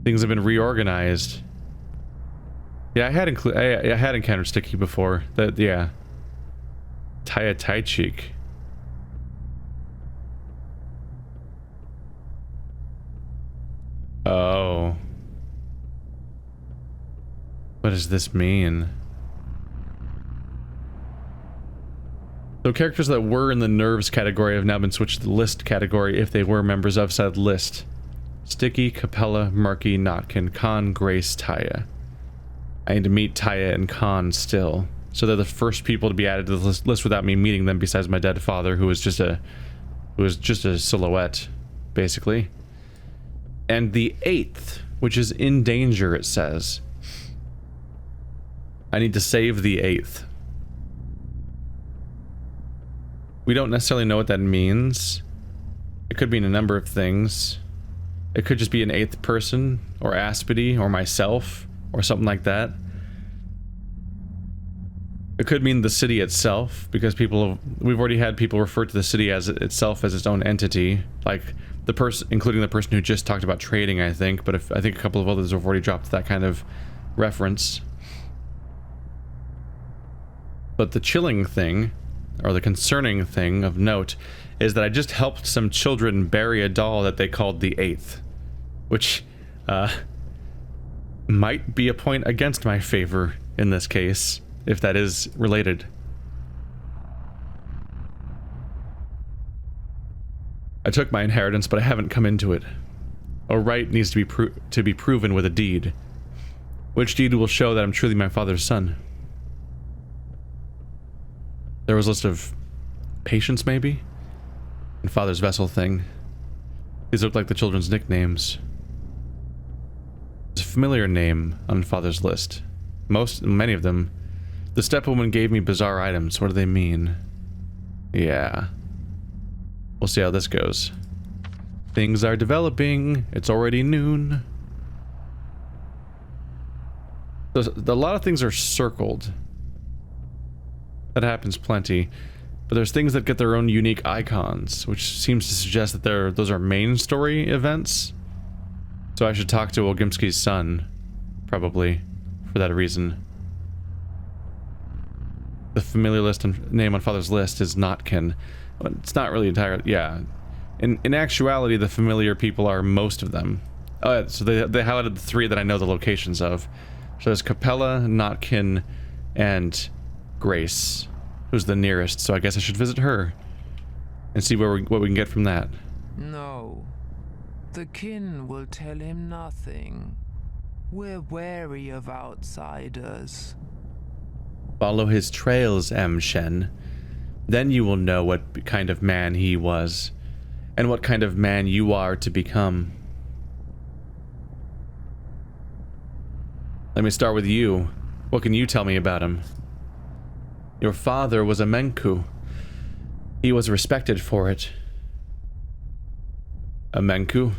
Things have been reorganized. Yeah, I had encountered Sticky before. That, yeah. Taya Tai Cheek. Oh. What does this mean? So characters that were in the nerves category have now been switched to the list category if they were members of said list. Sticky, Capella, Murky, Notkin, Khan, Grace, Taya. I need to meet Taya and Khan still. So they're the first people to be added to the list without me meeting them besides my dead father, who was just a silhouette, basically. And the 8th, which is in danger, it says. I need to save the 8th. We don't necessarily know what that means. It could mean a number of things. It could just be an 8th person, or Aspity, or myself, or something like that. It could mean the city itself, because we've already had people refer to the city as itself as its own entity, like the person, including the person who just talked about trading, I think. But I think a couple of others have already dropped that kind of reference. But the chilling thing, or the concerning thing of note, is that I just helped some children bury a doll that they called the 8th, which might be a point against my favor in this case, if that is related. I took my inheritance, but I haven't come into it. A right needs to be proven with a deed. Which deed will show that I'm truly my father's son? There was a list of patients, maybe? And father's vessel thing. These look like the children's nicknames. There's a familiar name on father's list. Many of them. The stepwoman gave me bizarre items. What do they mean? Yeah. We'll see how this goes. Things are developing. It's already noon. A lot of things are circled. That happens plenty. But there's things that get their own unique icons, which seems to suggest that those are main story events. So I should talk to Olgimski's son, probably, for that reason. The familiar list and name on father's list is Notkin. It's not really entirely, yeah. In actuality, the familiar people are most of them. Oh, yeah, so they highlighted the 3 that I know the locations of. So there's Capella, Notkin, and Grace, who's the nearest, so I guess I should visit her and see what we can get from that. No, the kin will tell him nothing. We're wary of outsiders. Follow his trails, M. Shen. Then you will know what kind of man he was, and what kind of man you are to become. Let me start with you. What can you tell me about him? Your father was a Menku. He was respected for it. A Menku?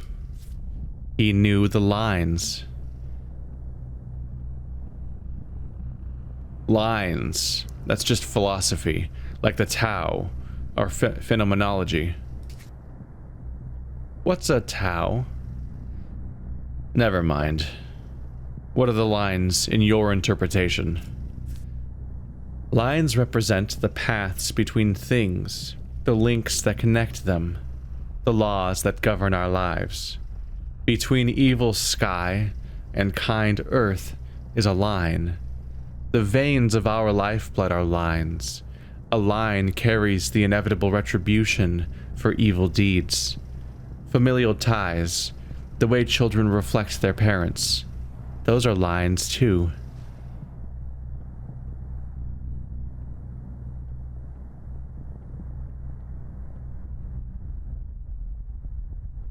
He knew the lines. Lines. That's just philosophy, like the Tao, or phenomenology. What's a Tao? Never mind. What are the lines in your interpretation? Lines represent the paths between things, the links that connect them, the laws that govern our lives. Between evil sky and kind earth is a line. The veins of our lifeblood are lines. A line carries the inevitable retribution for evil deeds. Familial ties, the way children reflect their parents, those are lines too.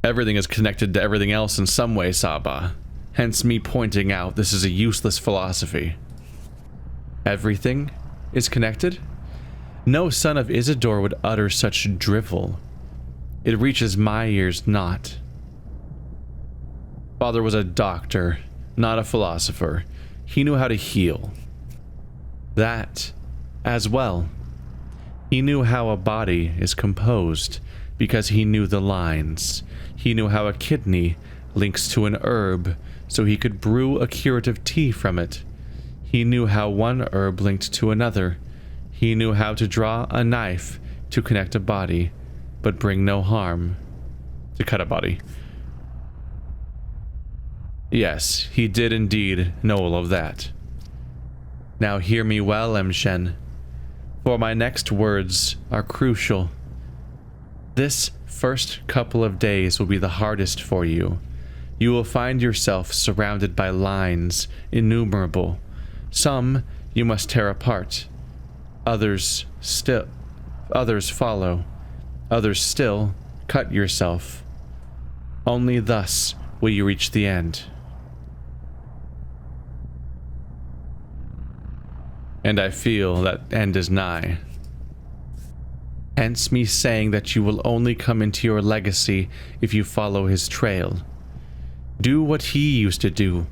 Everything is connected to everything else in some way, Saba. Hence me pointing out this is a useless philosophy. Everything is connected? No son of Isidore would utter such drivel. It reaches my ears not. Father was a doctor, not a philosopher. He knew how to heal. That, as well. He knew how a body is composed, because he knew the lines. He knew how a kidney links to an herb so he could brew a curative tea from it. He knew how one herb linked to another. He knew how to draw a knife to connect a body, but bring no harm. To cut a body. Yes, he did indeed know all of that. Now hear me well, Shen, for my next words are crucial. This first couple of days will be the hardest for you. You will find yourself surrounded by lines, innumerable. Some you must tear apart. Others follow. Others still, cut yourself. Only thus will you reach the end. And I feel that end is nigh. Hence me saying that you will only come into your legacy if you follow his trail. Do what he used to do.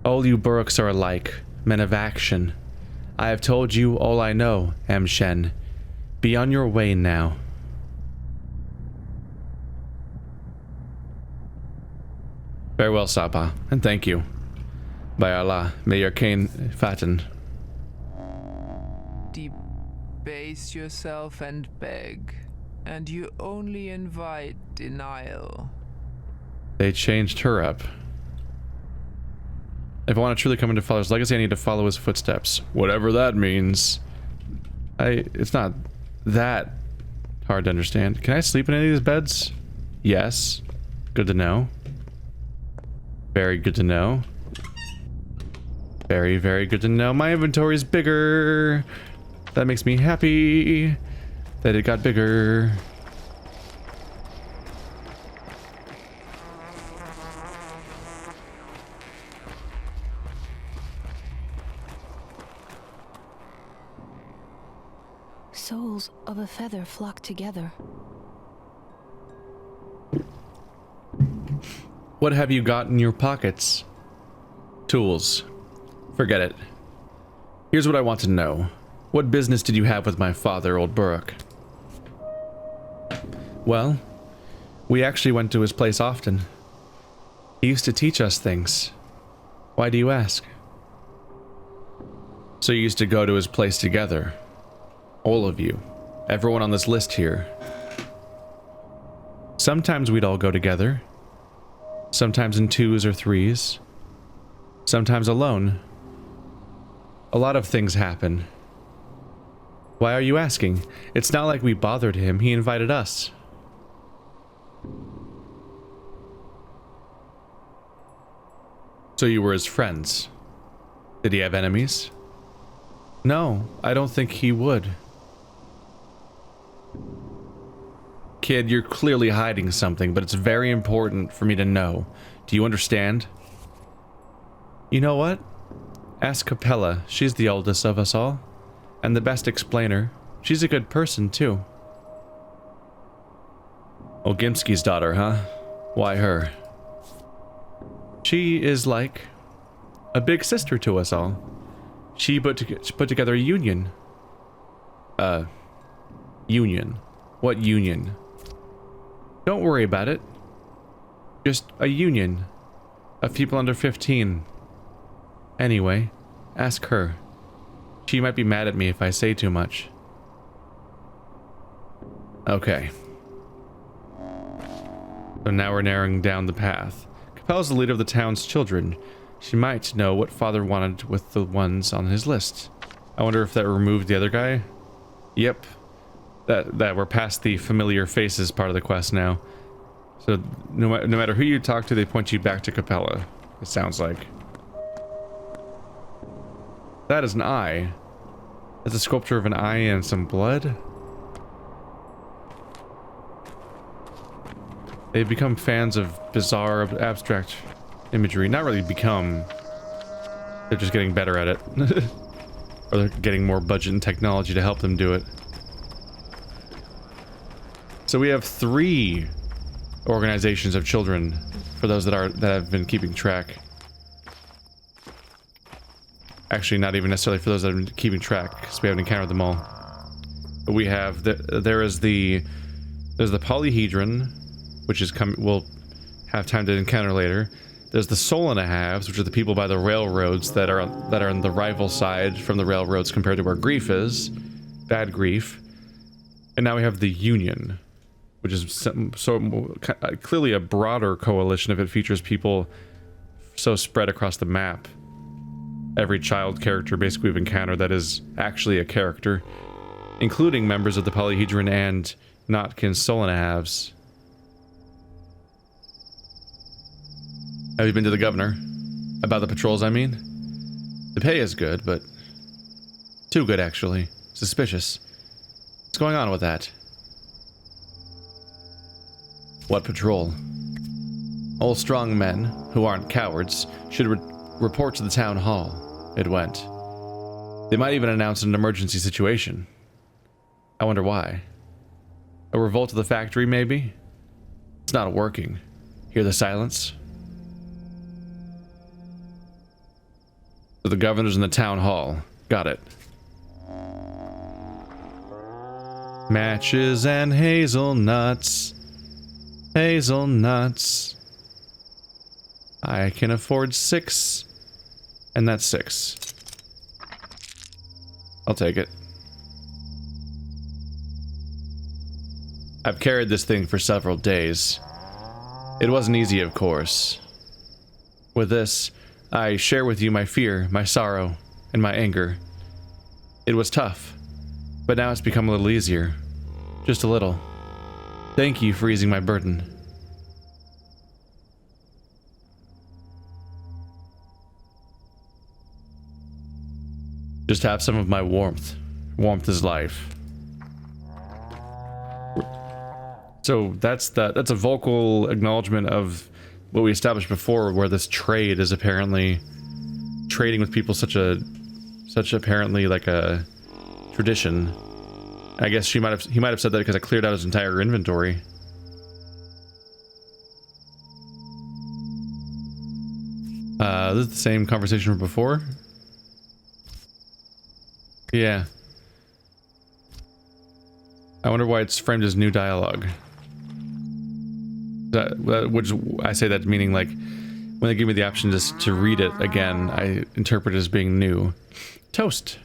All you Buruks are alike, men of action. I have told you all I know, Shen. Be on your way now. Farewell, Sapa, and thank you. By Allah, may your cane fatten. Debase yourself and beg, and you only invite denial. They changed her up. If I want to truly come into Father's legacy, I need to follow his footsteps. Whatever that means. It's not that hard to understand. Can I sleep in any of these beds? Yes. Good to know. Very good to know. Very, very good to know. My inventory is bigger. That makes me happy that it got bigger. Souls of a feather flock together. What have you got in your pockets? Tools. Forget it. Here's what I want to know. What business did you have with my father, old Buruk? Well, we actually went to his place often. He used to teach us things. Why do you ask? So you used to go to his place together? All of you. Everyone on this list here. Sometimes we'd all go together. Sometimes in twos or threes. Sometimes alone. A lot of things happen. Why are you asking? It's not like we bothered him. He invited us. So you were his friends. Did he have enemies? No, I don't think he would. Kid, you're clearly hiding something, but it's very important for me to know. Do you understand? You know what? Ask Capella. She's the oldest of us all. And the best explainer. She's a good person, too. Ogimski's daughter, huh? Why her? She is like a big sister to us all. She put together a union. Union. What union? Don't worry about it. Just a union. Of people under 15. Anyway, ask her. She might be mad at me if I say too much. Okay. So now we're narrowing down the path. Capella's the leader of the town's children. She might know what father wanted with the ones on his list. I wonder if that removed the other guy? Yep. That we're past the familiar faces part of the quest now. So no matter who you talk to, they point you back to Capella. It sounds like. That is an eye. That's a sculpture of an eye and some blood. They've become fans of bizarre, abstract imagery. Not really become. They're just getting better at it. Or they're getting more budget and technology to help them do it. So we have 3 organizations of children, for those that have been keeping track. Actually, not even necessarily for those that have been keeping track, because we haven't encountered them all. But we have there's the polyhedron, which is will have time to encounter later. There's the soul and a halves, which are the people by the railroads that are on the rival side from the railroads compared to where grief is. Bad grief. And now we have the Union, which is clearly a broader coalition if it features people so spread across the map. Every child character basically we've encountered that is actually a character, including members of the Polyhedron and Notkin's soul and a halves. Have you been to the governor? About the patrols, I mean? The pay is good, but too good, actually. Suspicious. What's going on with that? What patrol? All strong men, who aren't cowards, should report to the town hall. It went. They might even announce an emergency situation. I wonder why. A revolt of the factory, maybe? It's not working. Hear the silence? So the governor's in the town hall. Got it. Matches and hazelnuts. Hazelnuts. I can afford 6. And that's 6. I'll take it. I've carried this thing for several days. It wasn't easy, of course. With this, I share with you my fear, my sorrow, and my anger. It was tough, but now it's become a little easier. Just a little. Thank you for easing my burden. Just have some of my warmth. Warmth is life. So that's a vocal acknowledgement of what we established before, where this trade is apparently trading with people such apparently like a tradition. I guess he might have said that because I cleared out his entire inventory. This is the same conversation from before. Yeah. I wonder why it's framed as new dialogue. Which I say that meaning like when they give me the option just to read it again, I interpret it as being new. Toast.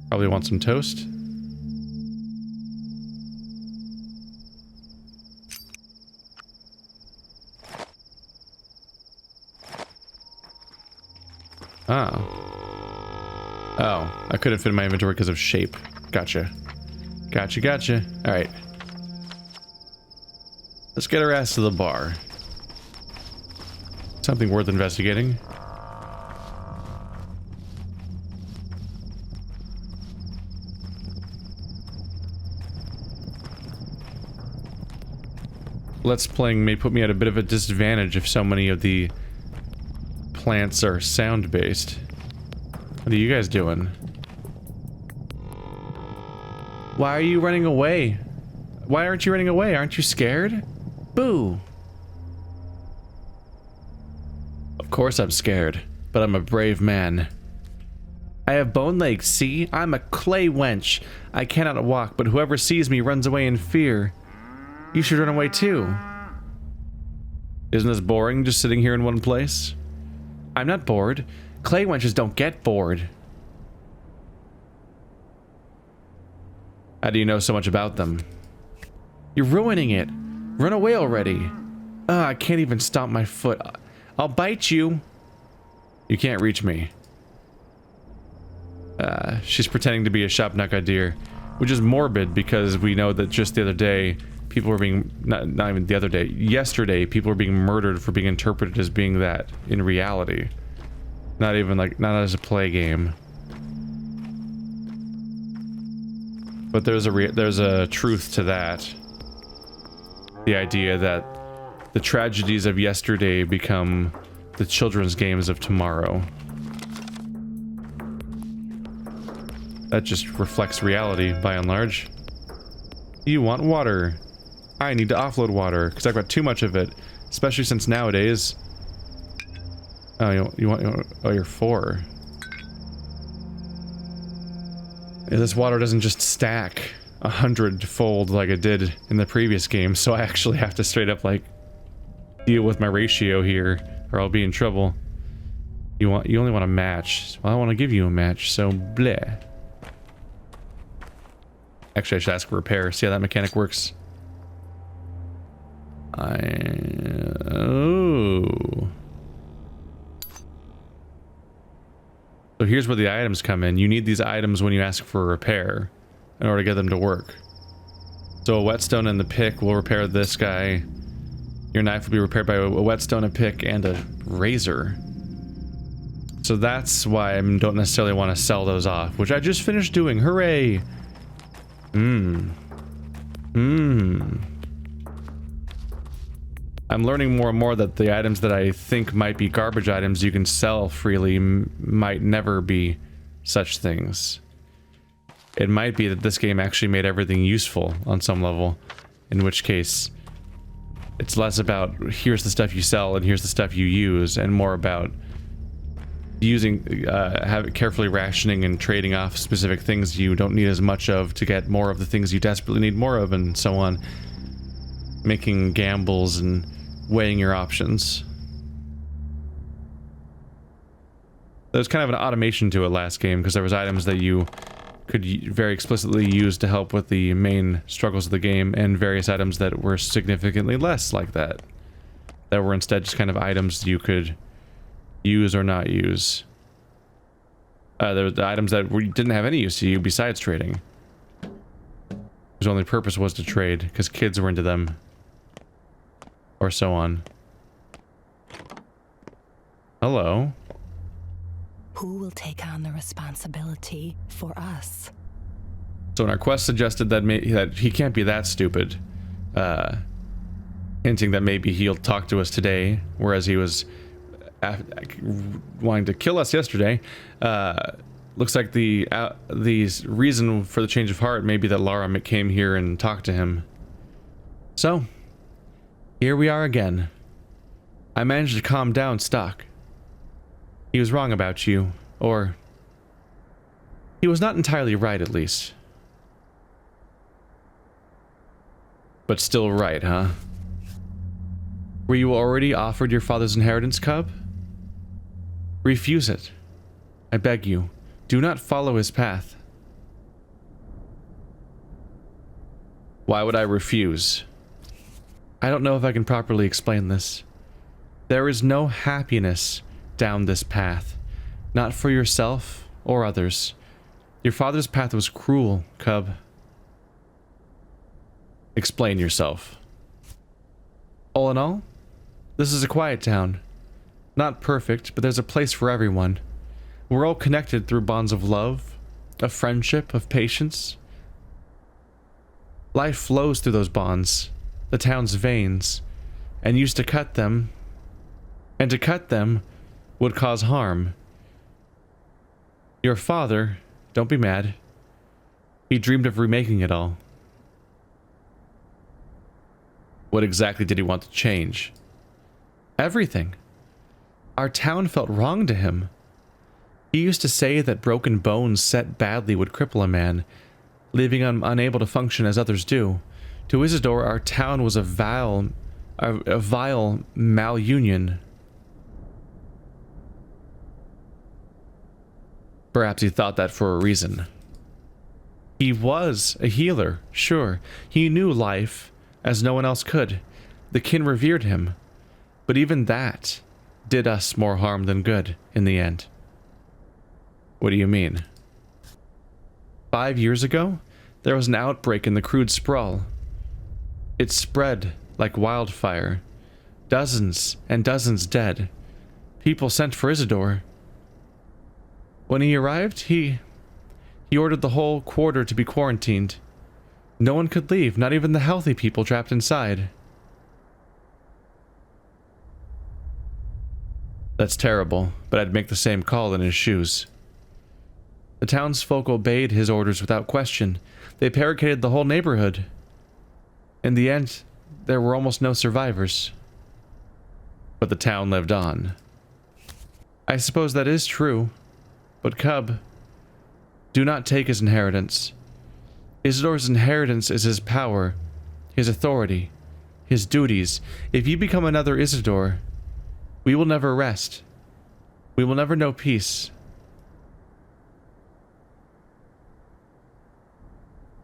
Probably want some toast. Oh, I couldn't fit in my inventory because of shape. Gotcha. Gotcha. Alright. Let's get our ass to the bar. Something worth investigating. Let's playing may put me at a bit of a disadvantage if so many of the plants are sound-based. What are you guys doing? Why are you running away? Why aren't you running away? Aren't you scared? Boo! Of course I'm scared, but I'm a brave man. I have bone legs, see? I'm a clay wench. I cannot walk, but whoever sees me runs away in fear. You should run away too. Isn't this boring, just sitting here in one place? I'm not bored. Clay wenches don't get bored. How do you know so much about them? You're ruining it. Run away already. I can't even stomp my foot. I'll bite you. You can't reach me. She's pretending to be a Shopnaka deer, which is morbid because we know that just the other day, people were being, not even the other day, yesterday, people were being murdered for being interpreted as being that in reality. Not even like, not as a play game. But there's a truth to that. The idea that the tragedies of yesterday become the children's games of tomorrow. That just reflects reality, by and large. You want water. I need to offload water, because I've got too much of it. Especially since nowadays... Oh, oh, you're 4. Yeah, this water doesn't just stack. 100-fold like it did in the previous game, so I actually have to straight up like deal with my ratio here, or I'll be in trouble. You only want a match. Well, I want to give you a match, so bleh. Actually, I should ask for repair. See how that mechanic works. Oh. So here's where the items come in. You need these items when you ask for a repair in order to get them to work. So a whetstone and the pick will repair this guy. Your knife will be repaired by a whetstone, a pick, and a razor. So that's why I don't necessarily want to sell those off, which I just finished doing. Hooray! I'm learning more and more that the items that I think might be garbage items you can sell freely might never be such things. It might be that this game actually made everything useful on some level, in which case it's less about here's the stuff you sell and here's the stuff you use, and more about using, carefully rationing and trading off specific things you don't need as much of to get more of the things you desperately need more of, and so on. Making gambles and weighing your options. There's kind of an automation to it last game, because there was items that you could very explicitly use to help with the main struggles of the game, and various items that were significantly less like that. That were instead just kind of items you could use or not use. There were the items that didn't have any use to you besides trading. Whose only purpose was to trade, because kids were into them. Or so on. Hello. Who will take on the responsibility for us? So in our quest suggested that that he can't be that stupid. Hinting that maybe he'll talk to us today, whereas he was wanting to kill us yesterday. Looks like the reason for the change of heart may be that Lara came here and talked to him. So, here we are again. I managed to calm down Stock. He was wrong about you, or he was not entirely right, at least. But still right, huh? Were you already offered your father's inheritance, Cub? Refuse it. I beg you, do not follow his path. Why would I refuse? I don't know if I can properly explain this. There is no happiness down this path. Not for yourself or others. Your father's path was cruel, Cub. Explain yourself. All in all, this is a quiet town. Not perfect, but there's a place for everyone. We're all connected through bonds of love, of friendship, of patience. Life flows through those bonds, the town's veins, and used to cut them, and to cut them would cause harm. Your father, don't be mad, he dreamed of remaking it all. What exactly did he want to change? Everything. Our town felt wrong to him. He used to say that broken bones set badly would cripple a man, leaving him unable to function as others do. To Isidore, our town was a vile malunion. Perhaps he thought that for a reason. He was a healer, sure. He knew life as no one else could. The kin revered him. But even that did us more harm than good in the end. What do you mean? 5 years ago, there was an outbreak in the crude sprawl. It spread like wildfire. Dozens and dozens dead. People sent for Isidore. When he arrived, he ordered the whole quarter to be quarantined. No one could leave, not even the healthy people trapped inside. That's terrible, but I'd make the same call in his shoes. The townsfolk obeyed his orders without question. They barricaded the whole neighborhood. In the end, there were almost no survivors. But the town lived on. I suppose that is true. But Cub, do not take his inheritance. Isidore's inheritance is his power, his authority, his duties. If you become another Isidore, we will never rest. We will never know peace.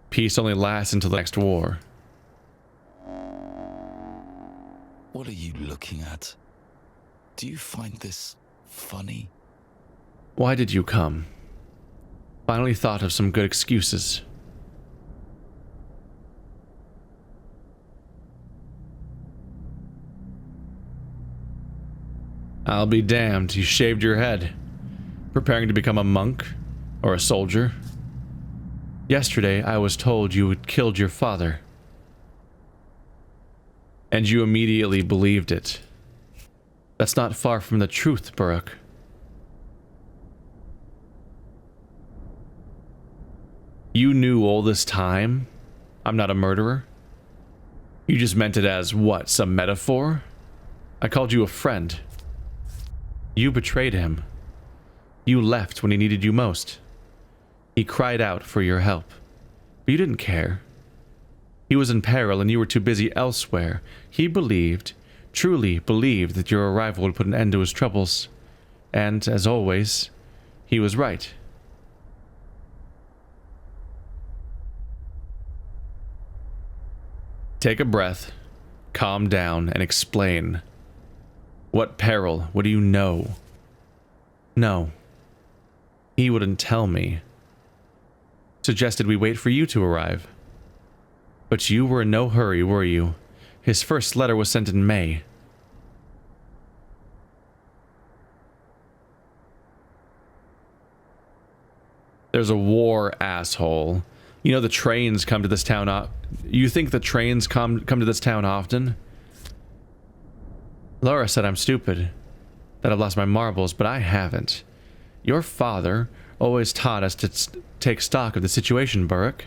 Peace only lasts until the next war. What are you looking at? Do you find this funny? Why did you come? Finally thought of some good excuses. I'll be damned, you shaved your head. Preparing to become a monk? Or a soldier? Yesterday, I was told you had killed your father. And you immediately believed it. That's not far from the truth, Burrock. You knew all this time I'm not a murderer? You just meant it as, what, some metaphor? I called you a friend. You betrayed him. You left when he needed you most. He cried out for your help, but you didn't care. He was in peril and you were too busy elsewhere. He believed, truly believed, that your arrival would put an end to his troubles. And, as always, he was right. Take a breath, calm down, and explain. What peril? What do you know? No. He wouldn't tell me. Suggested we wait for you to arrive. But you were in no hurry, were you? His first letter was sent in May. There's a war, asshole. You know the trains come to this town. You think the trains come to this town often? Laura said I'm stupid, that I've lost my marbles, but I haven't. Your father always taught us to take stock of the situation, Burrock.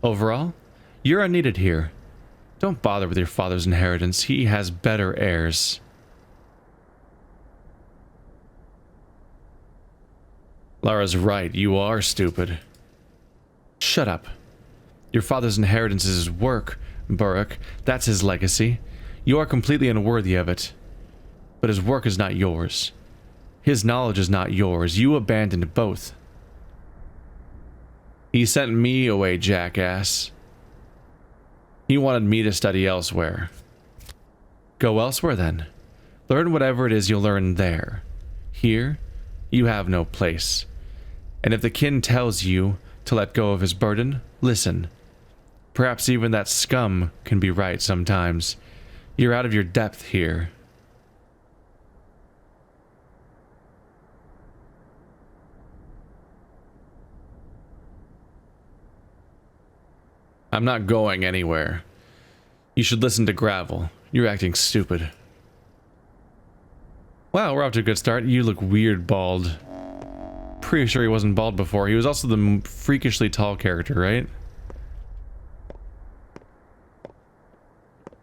Overall, you're unneeded here. Don't bother with your father's inheritance. He has better heirs. Lara's right. You are stupid. Shut up. Your father's inheritance is his work, Burrock. That's his legacy. You are completely unworthy of it. But his work is not yours. His knowledge is not yours. You abandoned both. He sent me away, jackass. He wanted me to study elsewhere. Go elsewhere then. Learn whatever it is you'll learn there. Here, you have no place. And if the kin tells you to let go of his burden, listen. Perhaps even that scum can be right sometimes. You're out of your depth here. I'm not going anywhere. You should listen to Gravel. You're acting stupid. Wow, we're off to a good start. You look weird bald. Pretty sure he wasn't bald before. He was also the freakishly tall character, right?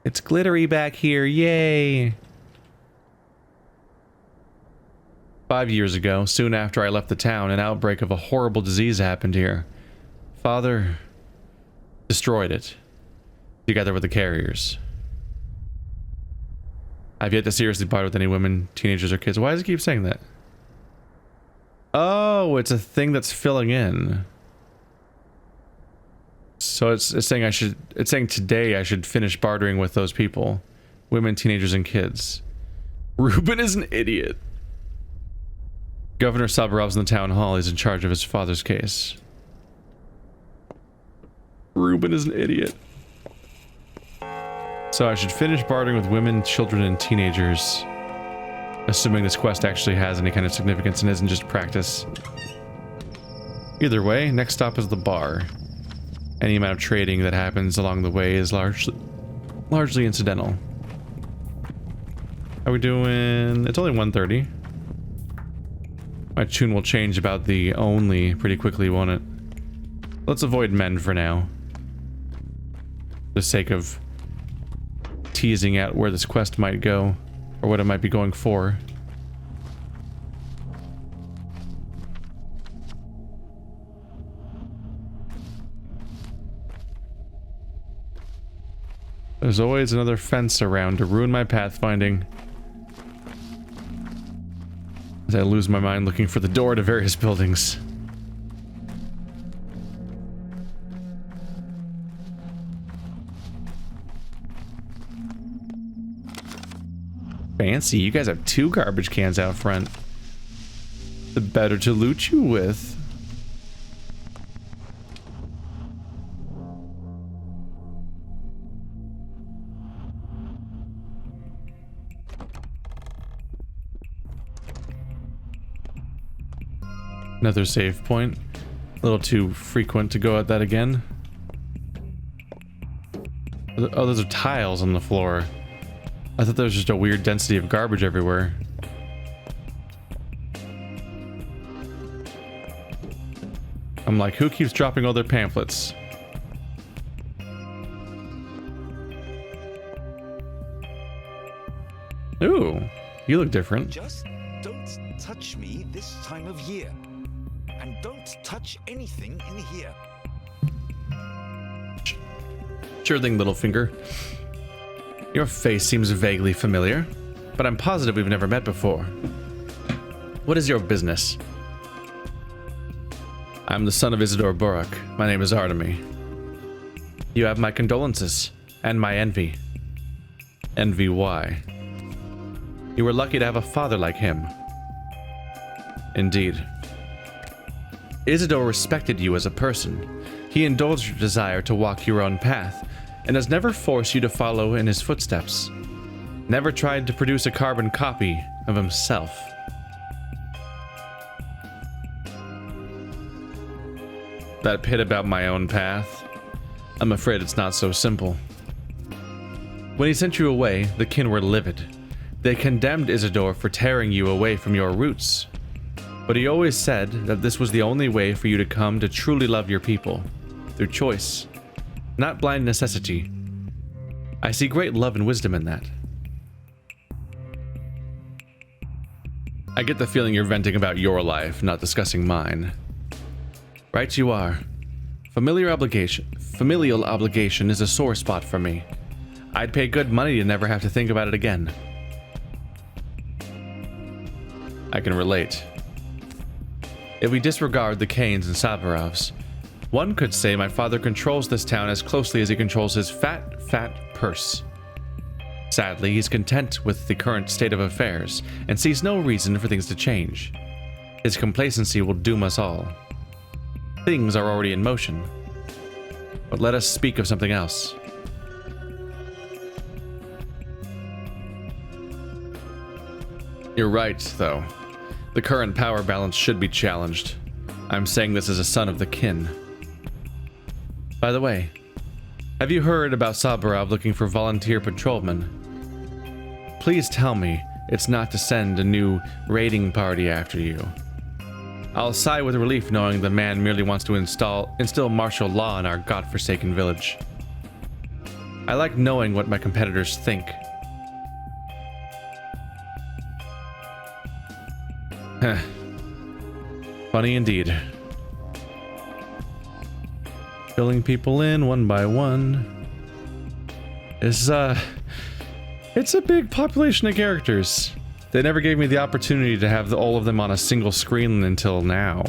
It's glittery back here. Yay! 5 years ago, soon after I left the town, an outbreak of a horrible disease happened here. Father destroyed it, together with the carriers. I've yet to seriously bond with any women, teenagers, or kids. Why does it keep saying that? Oh, it's a thing that's filling in. So it's saying it's saying today I should finish bartering with those people. Women, teenagers, and kids. Ruben is an idiot. Governor Sabarov's in the town hall. He's in charge of his father's case. Ruben is an idiot. So I should finish bartering with women, children, and teenagers. Assuming this quest actually has any kind of significance and isn't just practice. Either way, next stop is the bar. Any amount of trading that happens along the way is largely incidental. How are we doing? It's only 1:30. My tune will change about the only pretty quickly, won't it? Let's avoid men for now. For the sake of teasing out where this quest might go, or what it might be going for. There's always another fence around to ruin my pathfinding. As I lose my mind looking for the door to various buildings. Fancy, you guys have 2 garbage cans out front. The better to loot you with. Another save point. A little too frequent to go at that again. Oh, those are tiles on the floor. I thought there was just a weird density of garbage everywhere. I'm like, who keeps dropping all their pamphlets? Ooh, you look different. Just don't touch me this time of year. And don't touch anything in here. Sure thing, little finger. Your face seems vaguely familiar, but I'm positive we've never met before. What is your business? I'm the son of Isidore Burrock. My name is Artemy. You have my condolences, and my envy. Envy why? You were lucky to have a father like him. Indeed. Isidore respected you as a person. He indulged your desire to walk your own path, and has never forced you to follow in his footsteps. Never tried to produce a carbon copy of himself. That bit about my own path, I'm afraid it's not so simple. When he sent you away, the kin were livid. They condemned Isidore for tearing you away from your roots. But he always said that this was the only way for you to come to truly love your people, through choice, not blind necessity. I see great love and wisdom in that. I get the feeling you're venting about your life, not discussing mine. Right you are. Familial obligation is a sore spot for me. I'd pay good money to never have to think about it again. I can relate. If we disregard the Kanes and Sabarovs, one could say my father controls this town as closely as he controls his fat purse. Sadly, he's content with the current state of affairs and sees no reason for things to change. His complacency will doom us all. Things are already in motion. But let us speak of something else. You're right, though. The current power balance should be challenged. I'm saying this as a son of the kin. By the way, have you heard about Sabarov looking for volunteer patrolmen? Please tell me it's not to send a new raiding party after you. I'll sigh with relief knowing the man merely wants to instill martial law in our godforsaken village. I like knowing what my competitors think. Funny indeed. Filling people in one by one. It's a big population of characters. They never gave me the opportunity to have all of them on a single screen until now.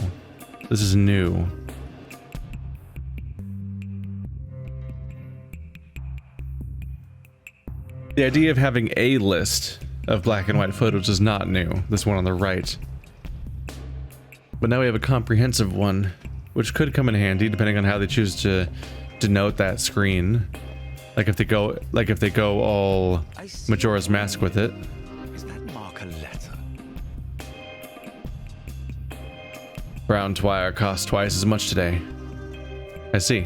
This is new. The idea of having a list of black and white photos is not new. This one on the right. But now we have a comprehensive one, which could come in handy depending on how they choose to denote that screen. Like if they go all Majora's Mask with it. Is that mark a letter? Brown wire costs twice as much today. I see.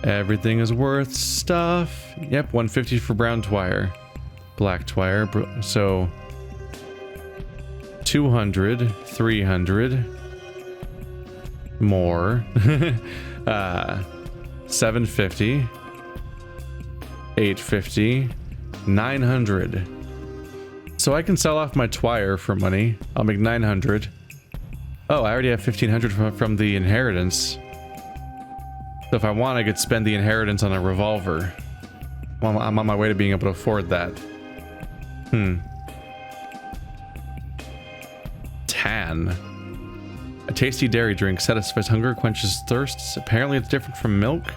Everything is worth stuff. Yep, 150 for brown wire. Black twire, so 200, 300, more, 750, 850, 900. So I can sell off my twire for money. I'll make 900. Oh, I already have 1,500 from the inheritance. So if I want, I could spend the inheritance on a revolver. I'm on my way to being able to afford that. Tan. A tasty dairy drink satisfies hunger, quenches thirsts. Apparently it's different from milk.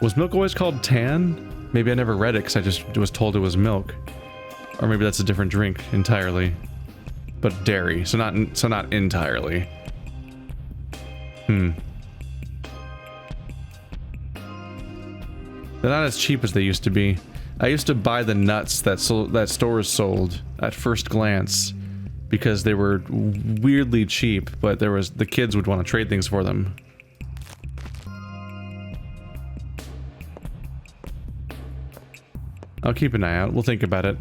Was milk always called tan? Maybe I never read it because I just was told it was milk. Or maybe that's a different drink entirely. But dairy, so not entirely. They're not as cheap as they used to be. I used to buy the nuts that stores sold at first glance because they were weirdly cheap, but the kids would want to trade things for them. I'll keep an eye out. We'll think about it.